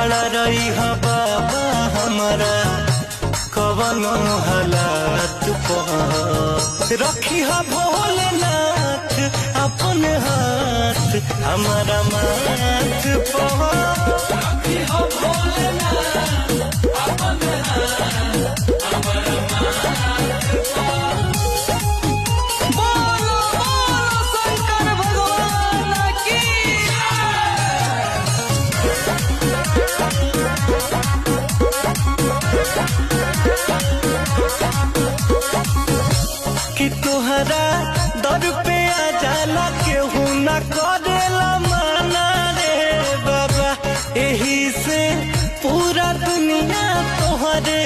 खड़ा रही है बाबा हमारा कवनो हालात पर रखी है भोलेनाथ अपन हाथ हमारा माथ पर रखी है भोलेनाथ अपन हाथ हमारा माथ पर। बोलो बोलो शंकर भगवान की कि तोहरा दर पे आ जाला केहू न करेला माना रे बाबा एही से पूरा दुनिया तोहरे